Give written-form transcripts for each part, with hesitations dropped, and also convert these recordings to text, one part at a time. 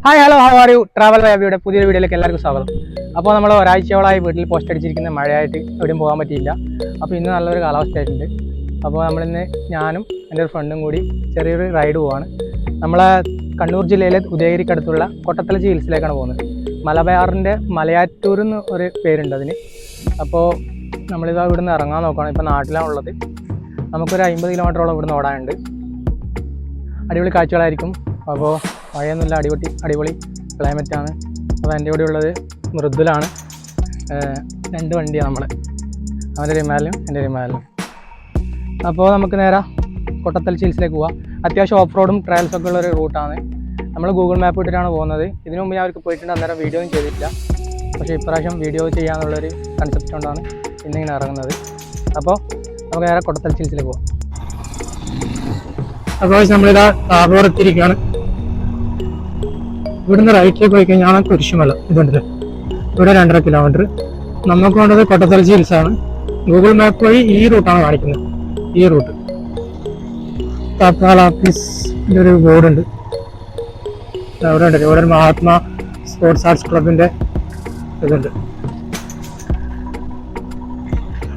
Hi hello how are you travel വ്യാപിയുടെ പുതിയൊരു വീഡിയോയിലേക്ക് എല്ലാവർക്കും സ്വാഗതം. അപ്പോൾ നമ്മൾ ഒരാഴ്ചയോളമായി വീട്ടിൽ പോസ്റ്റ് അടിച്ചിരിക്കുന്ന മഴയായിട്ട് എവിടെയും പോകാൻ പറ്റിയില്ല. അപ്പോൾ ഇന്ന് നല്ലൊരു കാലാവസ്ഥയായിട്ടുണ്ട്. അപ്പോൾ നമ്മളിന്ന് ഞാനും എൻ്റെ ഒരു ഫ്രണ്ടും കൂടി ചെറിയൊരു റൈഡ് പോവാണ്. നമ്മളെ കണ്ണൂർ ജില്ലയിലെ ഉദയഗിരിക്കടുത്തുള്ള കൊട്ടത്തലച്ചി ഹിൽസിലേക്കാണ് പോകുന്നത്. മലബാറിൻ്റെ മലയാറ്റൂർ എന്ന് ഒരു പേരുണ്ട് അതിന്. അപ്പോൾ നമ്മളിതാ ഇവിടുന്ന് ഇറങ്ങാൻ നോക്കുകയാണ്. ഇപ്പോൾ നാട്ടിലാണുള്ളത്. നമുക്കൊരു 50 കിലോമീറ്ററോളം ഇവിടുന്ന് ഓടാനുണ്ട്. അടിപൊളി കാഴ്ചകളായിരിക്കും. അപ്പോൾ മഴയൊന്നുമില്ല, അടിപൊളി ക്ലൈമറ്റാണ്. അപ്പോൾ എൻ്റെ കൂടെ ഉള്ളത് മൃദുലാണ്. 2 വണ്ടിയാണ് നമ്മൾ, അവൻ്റെ റിമാലും എൻ്റെ റിമാലും. അപ്പോൾ നമുക്ക് നേരെ കൊട്ടത്തലച്ചി ഹിൽസിലേക്ക് പോവാം. അത്യാവശ്യം ഓഫ് റോഡും ട്രയൽസൊക്കെ ഉള്ളൊരു റൂട്ടാണ്. നമ്മൾ ഗൂഗിൾ മാപ്പ് ഇട്ടിട്ടാണ് പോകുന്നത്. ഇതിനു മുമ്പ് ഞാൻ അവർക്ക് പോയിട്ടുണ്ട്, അന്നേരം വീഡിയോ ഒന്നും ചെയ്തിട്ടില്ല. പക്ഷേ ഇപ്രാവശ്യം വീഡിയോ ചെയ്യാന്നുള്ളൊരു കൺസെപ്റ്റ് കൊണ്ടാണ് ഇന്നിങ്ങനെ ഇറങ്ങുന്നത്. അപ്പോൾ നമുക്ക് നേരെ കൊട്ടത്തലച്ചി ഹിൽസിലേക്ക് പോവാം. അപ്പോൾ നമ്മളിതാ താബോർ എത്തിയിരിക്കുകയാണ്. ഇവിടുന്ന് റൈറ്റിലേക്ക് പോയി കഴിഞ്ഞാൽ കുരിശുമല ഇതുണ്ടല്ലോ, ഇവിടെ 2.5 കിലോമീറ്റർ. നമുക്ക് വേണ്ടത് കൊട്ടത്തലച്ചി ഹിൽസാണ്. ഗൂഗിൾ മാപ്പ് വഴി ഈ റൂട്ടാണ് കാണിക്കുന്നത്. ഈ റൂട്ട് താപ്പാൽ ഓഫീസിൻ്റെ ഒരു ബോർഡുണ്ട് അവിടെ ഉണ്ട്. ഇവിടെ ഒരു മഹാത്മാ സ്പോർട്സ് ആർട്സ് ക്ലബിൻ്റെ ഇതുണ്ട്.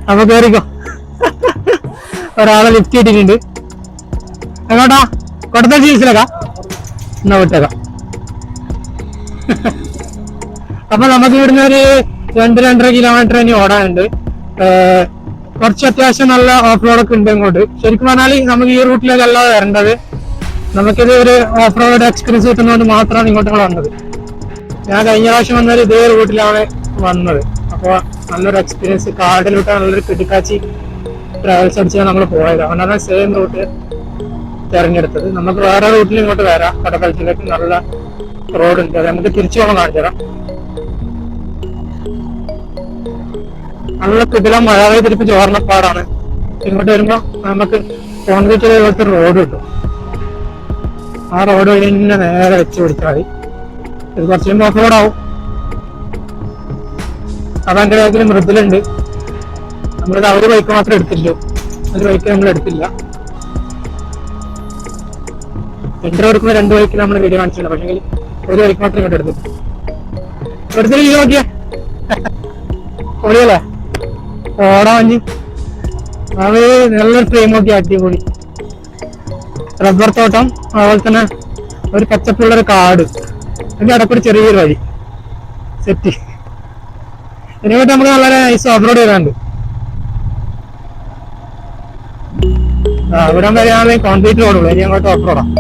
അപ്പൊ കയറിക്കോ. ഒരാളെ ലിഫ്റ്റ് കിട്ടിയിട്ടുണ്ട്. എങ്ങോട്ടാ? കൊട്ടത്തലച്ചി ഹിൽസിലേക്കാ? എന്നാ വിട്ടേക്കാം. അപ്പൊ നമുക്ക് ഇവിടുന്ന് ഒരു 2-2.5 കിലോമീറ്റർ ഇനി ഓടാനുണ്ട്. കുറച്ച് അത്യാവശ്യം നല്ല ഓഫ് റോഡൊക്കെ ഉണ്ട് ഇങ്ങോട്ട്. ശരിക്കും പറഞ്ഞാൽ നമുക്ക് ഈ റൂട്ടിലേക്കല്ല വരേണ്ടത്. നമുക്കിത് ഒരു ഓഫ് റോഡ് എക്സ്പീരിയൻസ് കിട്ടുന്നതുകൊണ്ട് മാത്രമാണ് ഇങ്ങോട്ട് വന്നത്. ഞാൻ കഴിഞ്ഞ പ്രാവശ്യം വന്നത് ഇതേ റൂട്ടിലാണ് വന്നത്. അപ്പോൾ നല്ലൊരു എക്സ്പീരിയൻസ്, കാടിലോട്ട് നല്ലൊരു കിടക്കാച്ചി ട്രാവൽസ് അടിച്ചാണ് നമ്മൾ പോയത്. അതുകൊണ്ടാണ് സെയിം റൂട്ട് തിരഞ്ഞെടുത്തത്. നമുക്ക് വേറെ റൂട്ടിൽ ഇങ്ങോട്ട് വരാം. കൊട്ടത്തലച്ചിലേക്ക് നല്ല റോഡുണ്ട്, അത് നമുക്ക് തിരിച്ചു പോകാൻ കാണിച്ചു തരാം. നല്ല കിടിലം മഴ പെയ്തിരിപ്പ് ചോർണപ്പാടാണ്. ഇങ്ങോട്ട് വരുമ്പോ നമുക്ക് കോൺക്രീറ്റ് പോലത്തെ റോഡ് കിട്ടും. ആ റോഡ് വഴി തന്നെ നേരെ വെച്ച് പിടിച്ചാൽ മതി. ഇത് കുറച്ച് കഴിയുമ്പോൾ ഓഫ് റോഡാവും. അപ്പൊ എൻ്റെ ബാഗിൽ മൃദുലുണ്ട്. നമ്മളിത് ഒരു ബൈക്ക് മാത്രമേ എടുത്തില്ലൂ, ഒരു ബൈക്ക് നമ്മൾ എടുത്തില്ല. എൻട്രി കൊടുക്കുന്ന 2 ബൈക്കിൽ നമ്മൾ വീഡിയോ കാണിച്ചില്ല. പക്ഷേ ഒരു ബൈക്ക് മാത്രം ഇങ്ങോട്ട് എടുത്തു. എടുത്തിട്ട് നോക്കിയാ പൊളിയല്ലേ ഓടാ മഞ്ഞ്. അത് നല്ലൊരു ഫ്രെയിം നോക്കി അടിപൊളി. റബ്ബർ തോട്ടം, അതുപോലെ തന്നെ ഒരു പച്ചപ്പുള്ളൊരു കാട്, അതിന്റെ ഇടയ്ക്കൊരു ചെറിയൊരു വഴി സെറ്റ്. ഇതിനെപ്പറ്റി നമുക്ക് വളരെ നൈസ് ഓഫ് റോഡ് വരാനുണ്ട്. ഇവിടെ വരെയാണെങ്കിൽ കോൺക്രീറ്റ് റോഡുള്ളൂ, ഇനി അങ്ങോട്ട് ഓഫ് റോഡാണ്.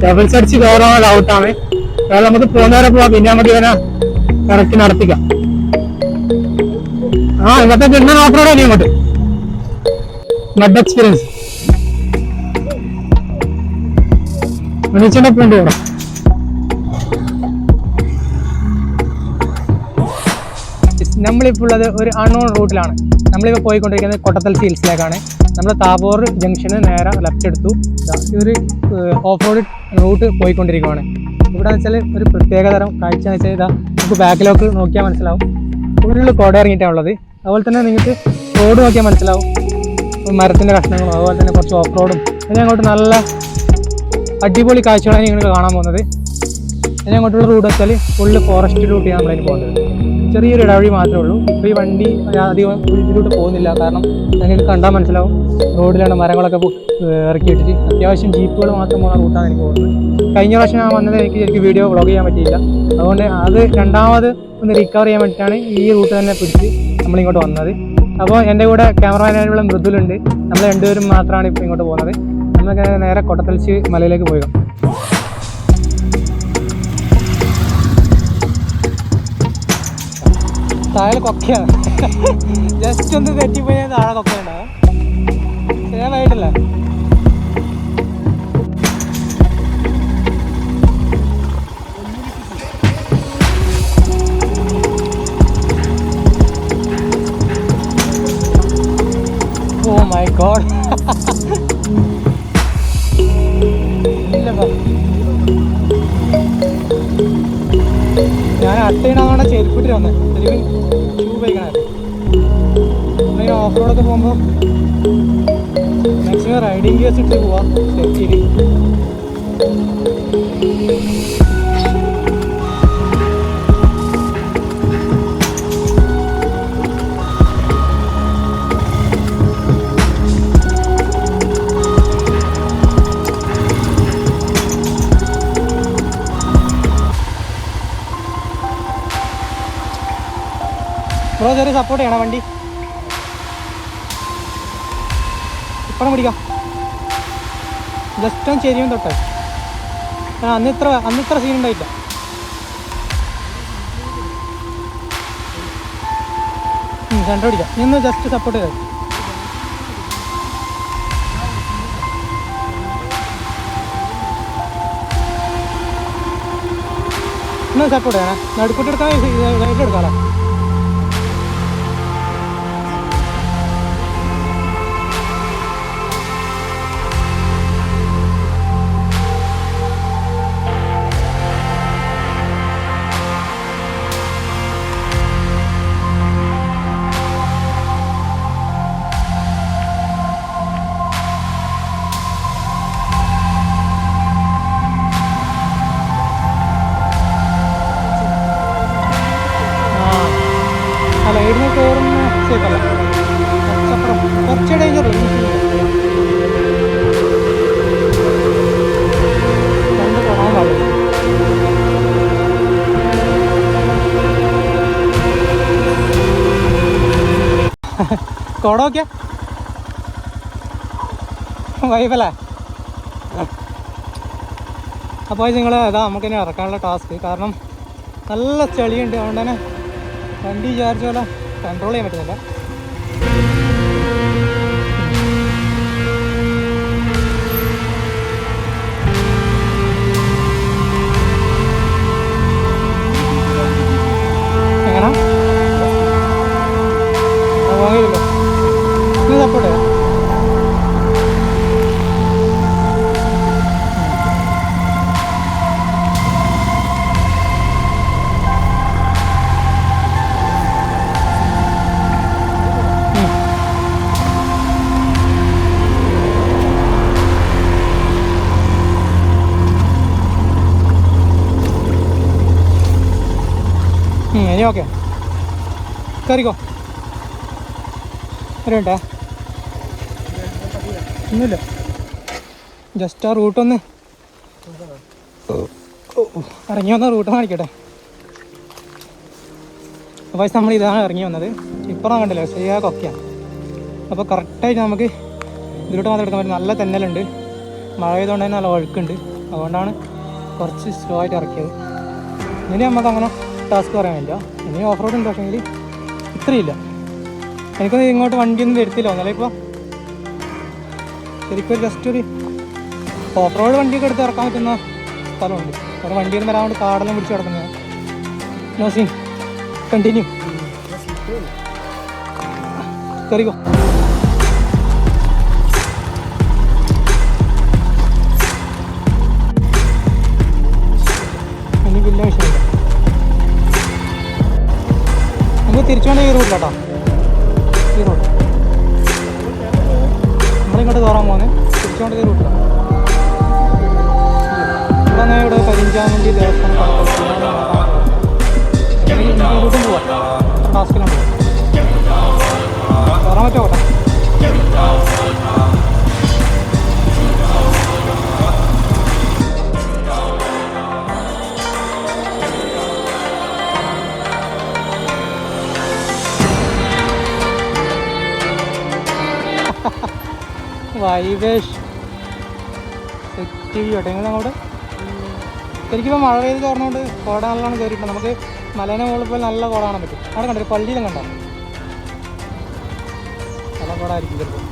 ഡബിൾസ് അടിച്ച് കയറാൻ ഔട്ടാണ്. അതായത് നമുക്ക് പോകുന്നവരെ പോവാം, പിന്നെ നമുക്ക് ഇവനെ കറക്റ്റ് നടത്തിക്കാം. ഇന്നത്തെ കിണ്ണൻ ഓഫ് റോഡ് തന്നെ ഇങ്ങോട്ട് മഡ് എക്സ്പീരിയൻസ് മനുഷ്യന്റെ പോയിട്ട് പോകണം. നമ്മളിപ്പോൾ ഉള്ളത് ഒരു അൺനോൺ റൂട്ടിലാണ്. നമ്മളിപ്പോൾ പോയിക്കൊണ്ടിരിക്കുന്നത് കൊട്ടത്തലച്ചി ഹിൽസിലേക്കാണ്. നമ്മൾ താബോർ ജംഗ്ഷന് നേരെ ലെഫ്റ്റ് എടുത്തു. ഒരു ഓഫ് റോഡ് റൂട്ട് പോയിക്കൊണ്ടിരിക്കുകയാണ്. ഇവിടെ വെച്ചാൽ ഒരു പ്രത്യേകതരം കാഴ്ച എന്ന് വെച്ചാൽ ഇതാ നമുക്ക് ബാക്കിലോട്ട് നോക്കിയാൽ മനസ്സിലാവും. ഫുള്ള് കോട ഇറങ്ങിയിട്ടാണ് ഉള്ളത്. അതുപോലെ തന്നെ നിങ്ങൾക്ക് റോഡ് നോക്കിയാൽ മനസ്സിലാവും, മരത്തിൻ്റെ കഷ്ണങ്ങളും അതുപോലെ തന്നെ കുറച്ച് ഓഫ് റോഡും. ഇനി അങ്ങോട്ട് നല്ല അടിപൊളി കാഴ്ചകളാണ് നിങ്ങൾക്ക് കാണാൻ പോകുന്നത്. ഇനി അങ്ങോട്ടുള്ള റൂട്ട് വെച്ചാൽ ഫുള്ള് ഫോറസ്റ്റ് റൂട്ടിയാണ് നമ്മളതിന് പോകുന്നത്. ചെറിയൊരു ഇടവഴി മാത്രമേ ഉള്ളൂ. ഇപ്പോൾ ഈ വണ്ടി അധികം ഇതിലൂടെ പോകുന്നില്ല, കാരണം നിങ്ങൾക്ക് കണ്ടാൽ മനസ്സിലാവും റോഡിലാണ് മരങ്ങളൊക്കെ ഇറക്കിയിട്ടിട്ട് അത്യാവശ്യം ജീപ്പുകൾ മാത്രം പോകുന്ന റൂട്ടാണ് എനിക്ക് പോകുന്നത്. കഴിഞ്ഞ പ്രാവശ്യം ഞാൻ വന്നത് എനിക്ക് വീഡിയോ വ്ളോഗ് ചെയ്യാൻ പറ്റിയില്ല. അതുകൊണ്ട് അത് രണ്ടാമത് ഒന്ന് റിക്കവർ ചെയ്യാൻ വേണ്ടിയിട്ടാണ് ഈ റൂട്ട് തന്നെ പിടിച്ച് നമ്മളിങ്ങോട്ട് വന്നത്. അപ്പോൾ എൻ്റെ കൂടെ ക്യാമറമാനായിട്ടുള്ള മൃദുലുണ്ട്. നമ്മൾ 2 പേരും മാത്രമാണ് ഇപ്പോൾ ഇങ്ങോട്ട് പോകുന്നത്. നമുക്ക് നേരെ കൊട്ടത്തലച്ചി മലയിലേക്ക് പോകാം. താഴെ കൊക്കയാണ്. ജസ്റ്റ് ഒന്ന് തെറ്റിപ്പോയാൽ താഴെ കൊക്കയുണ്ടാവും. സേവായിട്ടല്ലേ? Oh my God. ഞാൻ അട്ടയിടാൻ ചെരുപ്പിട്ട് വന്നത്. ശരിക്കും ഷൂ ഉപയോഗിക്കണേ. ഓഫ് റോഡൊക്കെ പോകുമ്പോൾ മാക്സിമം റൈഡിങ് ഗിയേഴ്സ് ഇട്ട് പോവാം സേഫ്റ്റിയിൽ. ബ്രോ ചെറിയ സപ്പോർട്ട് ചെയ്യണം വണ്ടി. ഇപ്പഴും പിടിക്കാം. ജസ്റ്റ് ഒന്ന് ചെരിയും തൊട്ട്. അന്നിത്ര സീൻ ഉണ്ടായില്ല. സെൻറ്റർ പിടിക്കാം. നീ ഒന്ന് ജസ്റ്റ് സപ്പോർട്ട് ചെയ്തത്. ഒന്ന് സപ്പോർട്ട് ചെയ്യണേ. നടുക്കൂട്ടെടുക്കാൻ എടുക്കാമല്ലോ. അല്ല ഇവിടുന്ന് കയറുന്ന സേഫല്ല. കുറച്ച് ഡേഞ്ചർ രണ്ട് പോകാൻ പാടില്ല. കോടൊക്കെ വൈബല്ലേ. അപ്പോൾ നിങ്ങൾ അതാ നമുക്കിനി ഇറക്കാനുള്ള ടാസ്ക്. കാരണം നല്ല ചെളിയുണ്ട്. അതുകൊണ്ട് തന്നെ വണ്ടി വിചാരിച്ച പോലെ കൺട്രോൾ ചെയ്യാൻ പറ്റുന്നില്ല. എങ്ങനെ വാങ്ങിയില്ലല്ലോ. ഇത് സപ്പോർട്ട് ചെയ്യാം. ഇനി ഓക്കെ കയറിക്കോ. ഒരു മിനിറ്റേ. ഒന്നുമില്ല, ജസ്റ്റ് ആ റൂട്ടൊന്ന് ഇറങ്ങി വന്ന റൂട്ട് കാണിക്കട്ടെ. അപ്പോൾ നമ്മൾ ഇതാണ് ഇറങ്ങി വന്നത്. ഇപ്പുറം കണ്ടില്ലേ ശരിയാക്കൊക്കെയാണ്. അപ്പോൾ കറക്റ്റായിട്ട് നമുക്ക് ഇതിലോട്ട് മാത്രം എടുക്കാൻ പറ്റും. നല്ല തെന്നലുണ്ട്. മഴ പെയ്തുകൊണ്ട് തന്നെ നല്ല ഒഴുക്കുണ്ട്. അതുകൊണ്ടാണ് കുറച്ച് സ്ലോ ആയിട്ട് ഇറക്കിയത്. ഇനി നമുക്ക് അങ്ങനെ ടാസ്ക് പറയാൻ പറ്റില്ല. ഇനി ഓഫ് റോഡ് ഉണ്ട്. പക്ഷേങ്കിൽ ഇത്രയില്ല. എനിക്കൊന്നും ഇങ്ങോട്ട് വണ്ടിയൊന്നും വരുത്തില്ല. ഒന്നല്ല ഇപ്പോൾ ശരിക്കും ഒരു ജസ്റ്റ് ഒരു ഓഫ് റോഡ് വണ്ടിയൊക്കെ എടുത്ത് ഇറക്കാൻ പറ്റുന്ന സ്ഥലമുണ്ട്. അവിടെ വണ്ടിയൊന്നും വരാൻ കൊണ്ട് കാടെല്ലാം പിടിച്ച് കിടക്കുന്നത്. No scene, continue. കയറിക്കോ. ഇനി വലിയ വിഷയമില്ല. നമുക്ക് തിരിച്ചു വേണമെങ്കിൽ ഈ റൂട്ടിലാട്ടോ. ഈ റൂട്ട് നമ്മളിങ്ങോട്ട് കയറാൻ പോകുന്നത് തിരിച്ചു വേണ്ടത് ഈ റൂട്ടിലാണ്. ഇവിടെ ഇവിടെ കരിഞ്ചാമന്തി ദേവസ്ഥാനം റൂട്ടും പോവാം. ടാസ്കിലാണ് കയറാൻ പറ്റുമോ? വൈവേഷ് സെറ്റ് ചെയ്യോട്ടെ. നിങ്ങൾ അങ്ങോട്ട് ശരിക്കും മഴ പെയ്ത് തുറന്നുകൊണ്ട് കോട നല്ലോണം കയറിയിട്ടുണ്ട്. നമുക്ക് മലേനെ മുകളിൽ പോയി നല്ല കോട കാണാൻ പറ്റും. അവിടെ കണ്ടൊരു പള്ളിയിലും കണ്ടോ നല്ല കോട ആയിരിക്കും ചിലപ്പോൾ.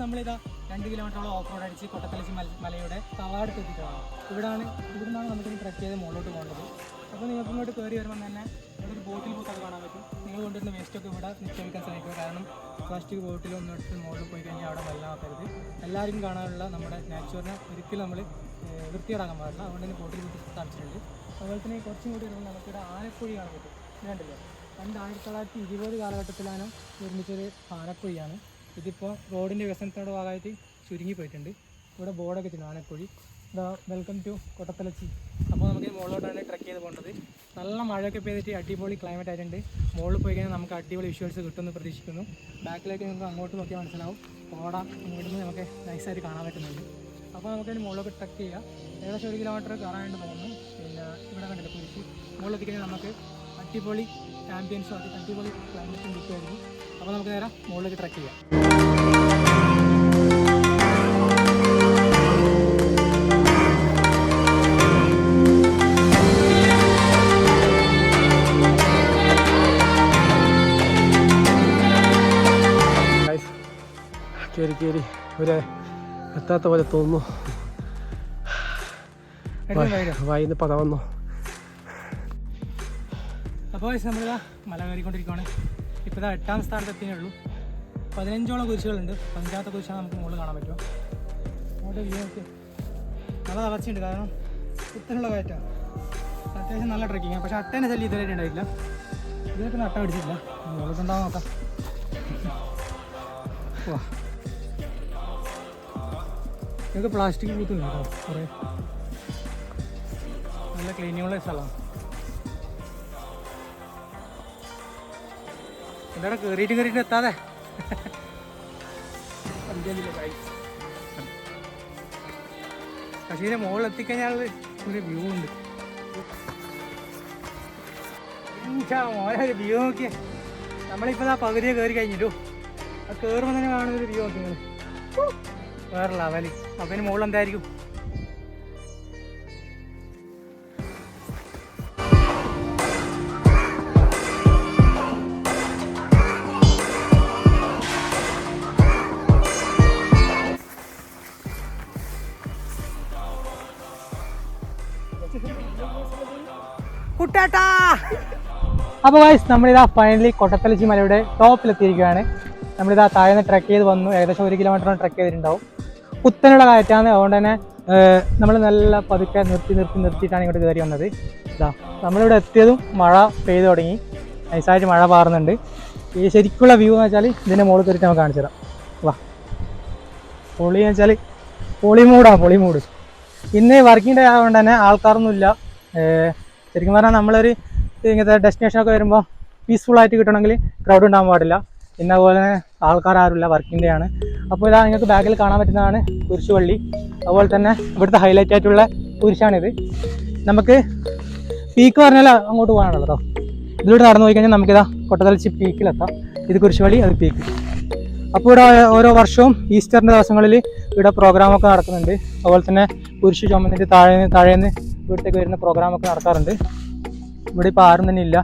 നമ്മളിതാ 2 കിലോമീറ്ററോളം ഓഫ് റോഡ് അടിച്ച് കൊട്ടത്തലച്ചി മലയുടെ കവാടത്ത് എത്തിയിട്ടാണ്. ഇവിടുന്നാണ് നമുക്ക് ട്രക്ക് ചെയ്ത് മുകളിലോട്ട് പോകേണ്ടത്. അപ്പോൾ നിങ്ങൾക്ക് ഇങ്ങോട്ട് കയറി വരുമ്പോൾ തന്നെ ഇവിടെ ഒരു ബോട്ടിൽ പൂത്തൊക്കെ കാണാൻ പറ്റും. നിങ്ങൾ കൊണ്ടുവരുന്ന വേസ്റ്റൊക്കെ ഇവിടെ നിക്ഷേപിക്കാൻ ശ്രമിക്കുക. കാരണം പ്ലാസ്റ്റിക് ബോട്ടിലൊന്നും എടുത്ത് മുകളിൽ പോയി കഴിഞ്ഞാൽ അവിടെ വെള്ളമാക്കരുത്. എല്ലാവർക്കും കാണാനുള്ള നമ്മുടെ നാച്ചുറിനെ ഒരിക്കലും നമ്മൾ വൃത്തിയിടാക്കാൻ പാടില്ല. അതുകൊണ്ട് തന്നെ ബോട്ടിൽ പൂത്ത് കാണിച്ചിട്ടുണ്ട്. അതുപോലെ തന്നെ കുറച്ചും കൂടി വരുമ്പോൾ നമുക്കിവിടെ ആനക്കുഴി കാണാൻ പറ്റും. ഇതുണ്ടല്ലോ, പണ്ട് 1920 കാലഘട്ടത്തിലാണ് നിർമ്മിച്ചൊരു ആനക്കുഴിയാണ്. ഇതിപ്പോൾ റോഡിൻ്റെ വികസനത്തിനോട് ഭാഗമായിട്ട് ചുരുങ്ങിപ്പോയിട്ടുണ്ട്. ഇവിടെ ബോർഡൊക്കെ വെച്ചിട്ടുണ്ട് ആനക്കുഴി. Welcome to Kottathalachi. അപ്പോൾ നമുക്ക് മുകളിലോട്ടാണ് ട്രക്ക് ചെയ്ത് പോകേണ്ടത്. നല്ല മഴയൊക്കെ പെയ്തിട്ട് അടിപൊളി ക്ലൈമറ്റ് ആയിട്ടുണ്ട്. മുകളിൽ പോയി കഴിഞ്ഞാൽ നമുക്ക് അടിപൊളി വിഷ്വൽസ് കിട്ടുമെന്ന് പ്രതീക്ഷിക്കുന്നു. ബാക്കിലേക്ക് നമുക്ക് അങ്ങോട്ട് നോക്കിയാൽ മനസ്സിലാവും കോട ഇങ്ങോട്ട് നമുക്ക് നൈസായിട്ട് കാണാൻ പറ്റുന്നുണ്ട്. അപ്പോൾ നമുക്കതിന് മുകളിലൊക്കെ ട്രക്ക് ചെയ്യാം. ഏകദേശം 1 കിലോമീറ്റർ കയറാനായിട്ട് തോന്നുന്നു. പിന്നെ ഇവിടെ കണ്ടില്ല കുരിശ് മുകളിൽ എത്തിക്കഴിഞ്ഞാൽ നമുക്ക് അടിപൊളി ആംബിയൻസും അടിപൊളി ക്ലൈമറ്റും കിട്ടുമായിരിക്കും. അപ്പോൾ നമുക്ക് നേരെ മുകളിലേക്ക് ട്രക്ക് ചെയ്യാം. കയറി ഒരു എത്താത്ത പോലെ തോന്നുന്നു. വായിന്ന് പത വന്നു. അപ്പോൾ നമ്മളിതാ മല കയറിക്കൊണ്ടിരിക്കുകയാണ്. ഇപ്പോൾ ഇതാ 8ാം സ്ഥാനത്ത് എത്തിയേ ഉള്ളൂ. 15ഓളം കുരിശുകളുണ്ട്. 15ാമത്തെ കുരിശാണ് നമുക്ക് മുകളിൽ കാണാൻ പറ്റുമോ. അങ്ങോട്ട് വ്യൂ നോക്കി നല്ല തളർച്ചയുണ്ട്. കാരണം കുത്തനുള്ള കയറ്റാണ്. അത്യാവശ്യം നല്ല ട്രക്കിങ്ങാണ്. പക്ഷേ അട്ടേനെ ശല്യം ഇതുവരെ ഉണ്ടായിട്ടില്ല. ഇതിനൊക്കെ നട്ട പിടിച്ചിട്ടില്ല. മുകളിലുണ്ടാവും നോക്കാം. വാ ഇതൊക്കെ പ്ലാസ്റ്റിക് പൂത്തുണ്ട് കേട്ടോ. കുറേ നല്ല ക്ലീനിങ്ങുള്ള സ്ഥലമാണ്. എന്താ കയറിയിട്ട് എത്താതെ പക്ഷേ ഇതിൻ്റെ മുകളിൽ എത്തിക്കഴിഞ്ഞാൽ ഒരു വ്യൂ ഉണ്ട്. മോനെ ഒരു വ്യൂ നോക്കിയേ. നമ്മളിപ്പോൾ ആ പകുതിയെ കയറി കഴിഞ്ഞിട്ടു. അത് കയറുമ്പോൾ തന്നെ കാണുന്നൊരു വ്യൂ നോക്കി നിങ്ങൾ. വേറെ ലെവല്. അപ്പം ഇതിന് മുകളിൽ എന്തായിരിക്കും? കുട്ടാട്ടാ. അപ്പോൾ ഗൈസ് നമ്മളിതാ ഫൈനലി കൊട്ടത്തലച്ചി മലയുടെ ടോപ്പിലെത്തിയിരിക്കുകയാണ്. നമ്മളിതാ താഴെ ട്രക്ക് ചെയ്ത് വന്നു. ഏകദേശം 1 കിലോമീറ്റർ ട്രക്ക് ചെയ്തിട്ടുണ്ടാവും. കുത്തനുള്ള കയറ്റാണ്. അതുകൊണ്ട് തന്നെ നമ്മൾ നല്ല പതുക്കെ നിർത്തിയിട്ടാണ് ഇങ്ങോട്ട് കയറി വന്നത്. ഇതാ നമ്മളിവിടെ എത്തിയതും മഴ പെയ്തു തുടങ്ങി. നൈസായിട്ട് മഴ പാറുന്നുണ്ട്. ഈ ശരിക്കുള്ള വ്യൂ എന്ന് വെച്ചാൽ ഇതിൻ്റെ മുകളിൽ കയറിയിട്ട് നമുക്ക് കാണിച്ചു തരാം. വാ പൊളി എന്ന് വെച്ചാൽ പൊളിമൂട്. ഇന്ന് വർക്കിംഗ് ഡേ ആയതുകൊണ്ട് തന്നെ ആൾക്കാരൊന്നുമില്ല. ശരിക്കും പറഞ്ഞാൽ നമ്മളൊരു ഇങ്ങനത്തെ ഡെസ്റ്റിനേഷനൊക്കെ വരുമ്പോൾ പീസ്ഫുള്ളായിട്ട് കിട്ടണമെങ്കിൽ ക്രൗഡ് ഉണ്ടാകാൻ പാടില്ല. പിന്നെ അതുപോലെ തന്നെ ആൾക്കാരുമില്ല. വർക്കിംഗ് ഡേ ആണ്. അപ്പോൾ ഇതാ നിങ്ങൾക്ക് ബാക്കിൽ കാണാൻ പറ്റുന്നതാണ് കുരിശുപള്ളി. അതുപോലെ തന്നെ ഇവിടുത്തെ ഹൈലൈറ്റ് ആയിട്ടുള്ള കുരിശാണിത്. നമുക്ക് പീക്ക് പറഞ്ഞാൽ അങ്ങോട്ട് പോകാനുള്ളത് കേട്ടോ. ഇതിലൂടെ നടന്നു പോയി കഴിഞ്ഞാൽ നമുക്കിതാ കൊട്ടത്തലച്ചി പീക്കിലെത്താം. ഇത് കുരിശുപള്ളി, അത് പീക്ക്. അപ്പോൾ ഇവിടെ ഓരോ വർഷവും ഈസ്റ്ററിൻ്റെ ദിവസങ്ങളിൽ ഇവിടെ പ്രോഗ്രാമൊക്കെ നടക്കുന്നുണ്ട്. അതുപോലെ തന്നെ കുരിശ് ചുമന്നിട്ട് താഴേന്ന് ഇവിടത്തേക്ക് വരുന്ന പ്രോഗ്രാമൊക്കെ നടക്കാറുണ്ട്. ഇവിടെ ഇപ്പോൾ ആരും തന്നെ ഇല്ല.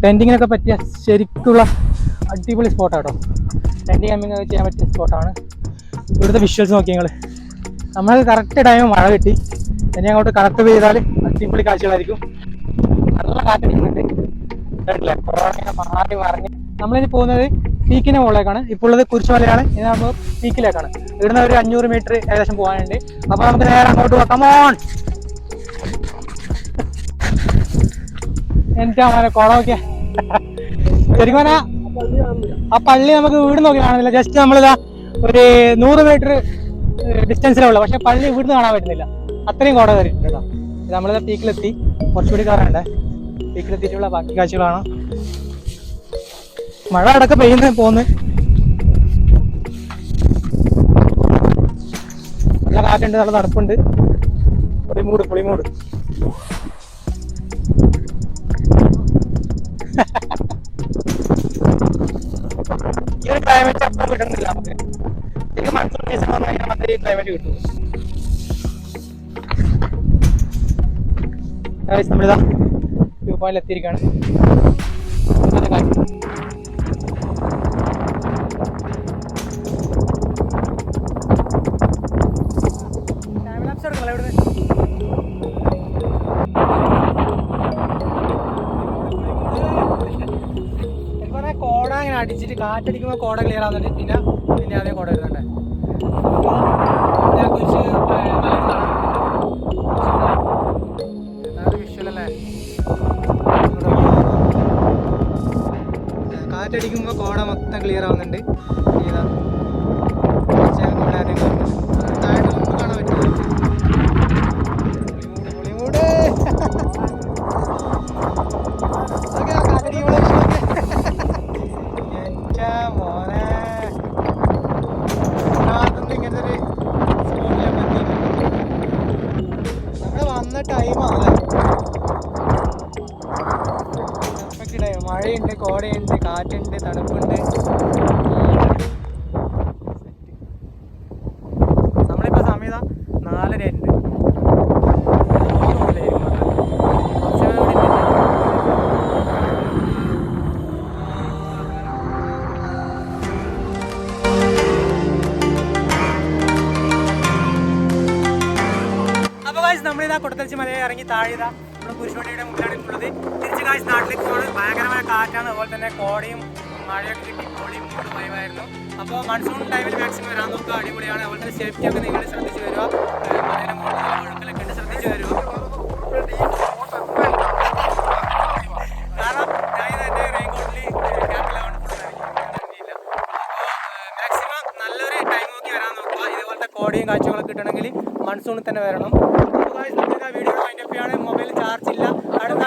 ടെൻറ്റിങ്ങിനൊക്കെ പറ്റിയ ശരിക്കുള്ള അടിപൊളി സ്പോട്ടാണ് കേട്ടോ. ടെൻറ്റിങ് ക്യാമ്പിങ് ഒക്കെ ചെയ്യാൻ പറ്റിയ സ്പോട്ടാണ്. ഇവിടുത്തെ വിഷ്വൽസ് നോക്കി നിങ്ങൾ. നമ്മൾ കറക്റ്റ് ടൈം മഴ കിട്ടി. ഇനി അങ്ങോട്ട് കറക്റ്റ് പെയ്താൽ അടിപൊളി കാഴ്ചകളായിരിക്കും. നല്ല കാറ്റടിക്കുന്നുണ്ട്. മാറി മറിഞ്ഞ് നമ്മളിനി പോകുന്നത് പീക്കിൻ്റെ മുകളിലേക്കാണ്. ഇപ്പോൾ ഉള്ളത് കുരിശുമലയാണ്. ഇനി നമ്മൾ പീക്കിലേക്കാണ്. ഇവിടുന്ന് ഒരു 500 മീറ്റർ ഏകദേശം പോകാനുണ്ട്. അപ്പോൾ നമുക്ക് നേരെ അങ്ങോട്ട് പോകാം. കമോൺ. എനിക്കാ മോനെ കുളമൊക്കെ ശരിക്കും പറഞ്ഞാൽ ആ പള്ളി നമുക്ക് വീട് നോക്കി കാണുന്നില്ല. ജസ്റ്റ് നമ്മളിതാ ഒരു 100 മീറ്റർ ഡിസ്റ്റൻസിലേ ഉള്ളൂ. പക്ഷെ പള്ളി ഇവിടുന്ന് കാണാൻ പറ്റുന്നില്ല. അത്രയും കോട കയറിയിട്ടുണ്ട് കേട്ടോ. നമ്മളിതാ പീക്കിലെത്തി. കുറച്ചുകൂടി കയറാനുണ്ട്. പീക്കിലെത്തിയിട്ടുള്ള ബാക്കി കാഴ്ചകളാണ്. മഴ അടക്കം പോകുന്നു. നല്ല കാറ്റുണ്ട്, നല്ല തണുപ്പുണ്ട്. പൊളിമൂട്. ഈ ഒരു ക്ലൈമറ്റ് അപ്പം കിട്ടുന്നില്ല നമുക്ക്. ശരിക്കും മൺസൂൺ സീസൺ വന്നു കഴിഞ്ഞാൽ മാത്രമേ ഈ ക്ലൈമറ്റ് കിട്ടുള്ളൂ. നമ്മളിതാ വ്യൂ പോയിന്റിൽ എത്തിയിരിക്കുകയാണ്. കോട അങ്ങനെ അടിച്ചിട്ട് കാറ്റടിക്കുമ്പോൾ കോട ക്ലിയർ ആവുന്നുണ്ട്. പിന്നെ അതേ കോട വരുന്നുണ്ട്. വിഷ്വലല്ലേ. കാറ്റടിക്കുമ്പോൾ കോട മൊത്തം ക്ലിയർ ആവുന്നുണ്ട്. ഇതാ താഴെ കാണാൻ പറ്റില്ല. കോടയുണ്ട്, കാറ്റുണ്ട്, തണുപ്പുണ്ട്. നമ്മളിപ്പോൾ സമയത 4:30 ഉണ്ട്. നമ്മളിതാ കൊടത്തൽച്ചി മലയെ ഇറങ്ങി താഴെതാ നമ്മുടെ കുരിശുപള്ളിയുടെ മുന്നിലാണ് ഉള്ളത്. തിരിച്ച് കാഴ്ച നാട്ടിലേക്ക് പോകുന്നത് ഭയങ്കരമായ കാറ്റാണ്, അതുപോലെ തന്നെ കോടയും മഴയൊക്കെ കിട്ടി കോടിയും മൂട് ഭയമായിരുന്നു. അപ്പോൾ മൺസൂൺ ടൈമിൽ മാക്സിമം വരാൻ നോക്കുക, അടിപൊളിയാണ്. അതുപോലെ തന്നെ സേഫ്റ്റി ഒക്കെ നിങ്ങൾ ശ്രദ്ധിച്ച് വരിക, മലയുടെ മുകളിൽ ഒഴുക്കലൊക്കെ ഉണ്ട്, ശ്രദ്ധിച്ച് വരിക. കാരണം ഞാൻ എൻ്റെ റെയിൻകോട്ടിൽ ക്യാപ്പിലാവുണ്ട് ഇറങ്ങിയില്ല. അപ്പോൾ മാക്സിമം നല്ലൊരു ടൈം നോക്കി വരാൻ നോക്കുക. ഇതുപോലത്തെ കോടയും കാഴ്ചകളൊക്കെ കിട്ടണമെങ്കിൽ മൺസൂണിൽ തന്നെ വരണം. വീഡിയോ വൈൻഡപ്പ് ചെയ്യാണ്. മൊബൈൽ ചാർജ് ഇല്ല. അടുത്ത